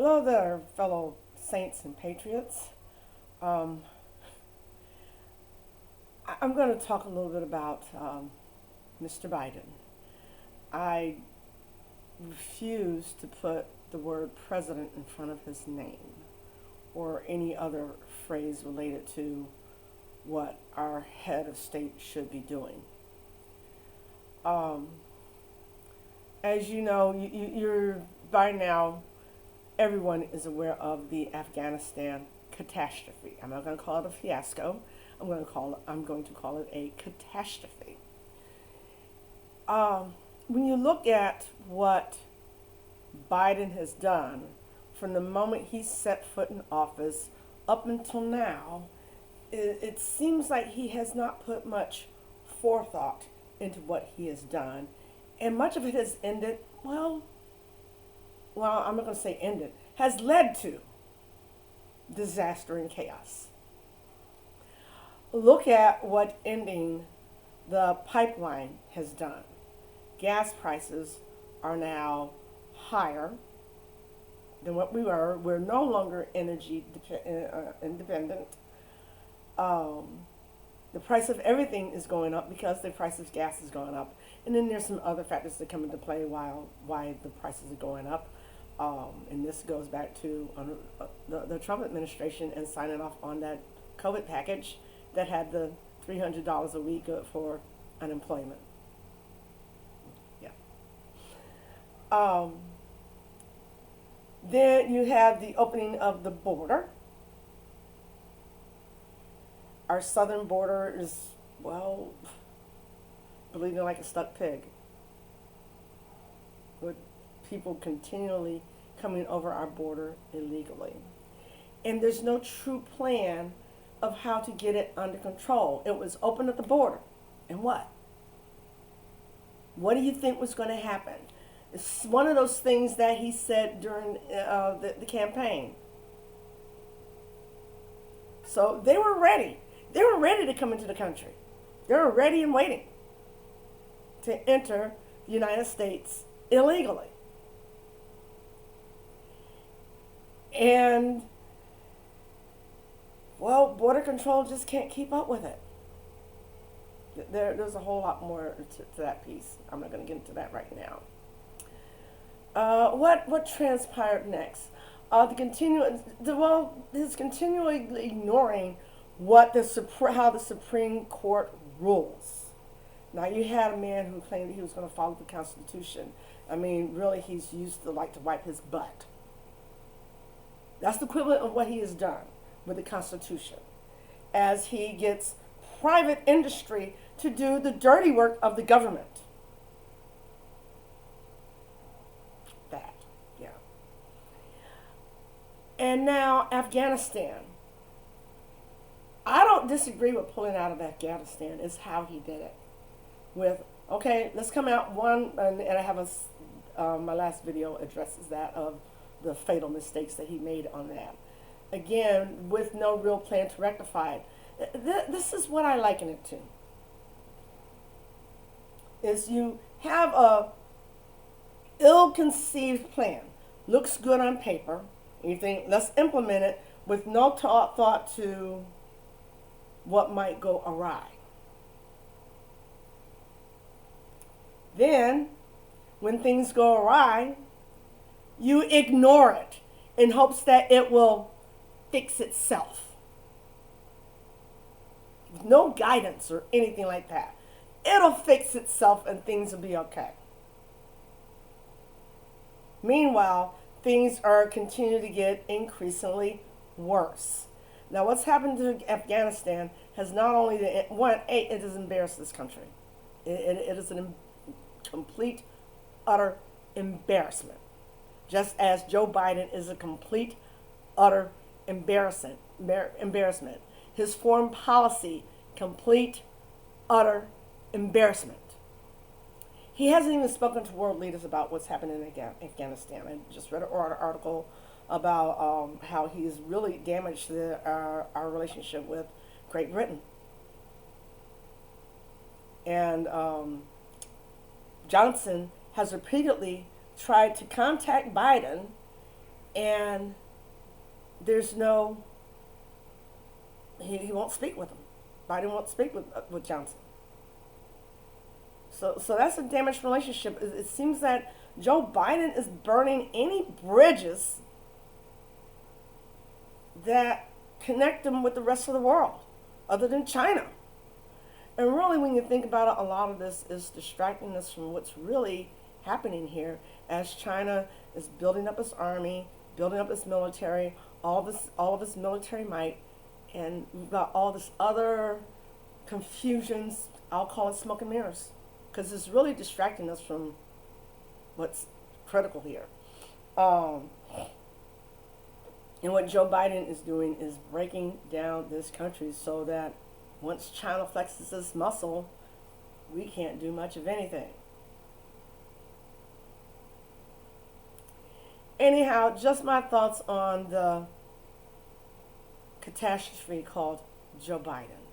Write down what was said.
Hello there, fellow saints and patriots. Um, I'm going to talk a little bit about Mr. Biden. I refuse to put the word president in front of his name or any other phrase related to what our head of state should be doing. Um, as you know, you're by now, everyone is aware of the Afghanistan catastrophe. I'm not going to call it a fiasco. I'm going to call it a catastrophe. When you look at what Biden has done from the moment he set foot in office up until now, it seems like he has not put much forethought into what he has done, and much of it has ended well, I'm not going to say ended, has led to disaster and chaos. Look at what ending the pipeline has done. Gas prices are now higher than what we were. We're no longer energy independent. The price of everything is going up because the price of gas is going up. And then there's some other factors that come into play why the prices are going up. And this goes back to the Trump administration and signing off on that COVID package that had the $300 a week for unemployment. Yeah. Then you have the opening of the border. Our southern border is, well, bleeding like a stuck pig, with people continually coming over our border illegally. And there's no true plan of how to get it under control. It was open at the border. And what? What do you think was going to happen? It's one of those things that he said during the campaign. So they were ready. They were ready to come into the country. They were ready and waiting to enter the United States illegally. And, well, border control just can't keep up with it. There's a whole lot more to that piece. I'm not going to get into that right now. What transpired next? His continually ignoring how the Supreme Court rules. Now, you had a man who claimed that he was going to follow the Constitution. I mean, really, he's used to like to wipe his butt. That's the equivalent of what he has done with the Constitution, as he gets private industry to do the dirty work of the government. That, yeah. And now, Afghanistan. I don't disagree with pulling out of Afghanistan. It's how he did it. With, okay, let's come out one, and I have my last video addresses that of the fatal mistakes that he made on that. Again, with no real plan to rectify it. This is what I liken it to. Is you have a ill-conceived plan. Looks good on paper. And you think, let's implement it with no thought to what might go awry. Then, when things go awry, you ignore it in hopes that it will fix itself. With no guidance or anything like that. It'll fix itself and things will be okay. Meanwhile, things are continuing to get increasingly worse. Now, what's happened to Afghanistan has not only, it has embarrassed this country. It is a complete, utter embarrassment. Just as Joe Biden is a complete, utter embarrassment. His foreign policy, complete, utter embarrassment. He hasn't even spoken to world leaders about what's happening in Afghanistan. I just read an article about how he's really damaged our relationship with Great Britain. And Johnson has repeatedly tried to contact Biden and there's no, he won't speak with him. Biden won't speak with Johnson. So that's a damaged relationship. It seems that Joe Biden is burning any bridges that connect him with the rest of the world, other than China. And really, when you think about it, a lot of this is distracting us from what's really happening here as China is building up its army, building up its military, all of its military might, and we've got all this other confusions. I'll call it smoke and mirrors, because it's really distracting us from what's critical here. Um, and what Joe Biden is doing is breaking down this country so that once China flexes this muscle, we can't do much of anything. Anyhow, just my thoughts on the catastrophe called Joe Biden.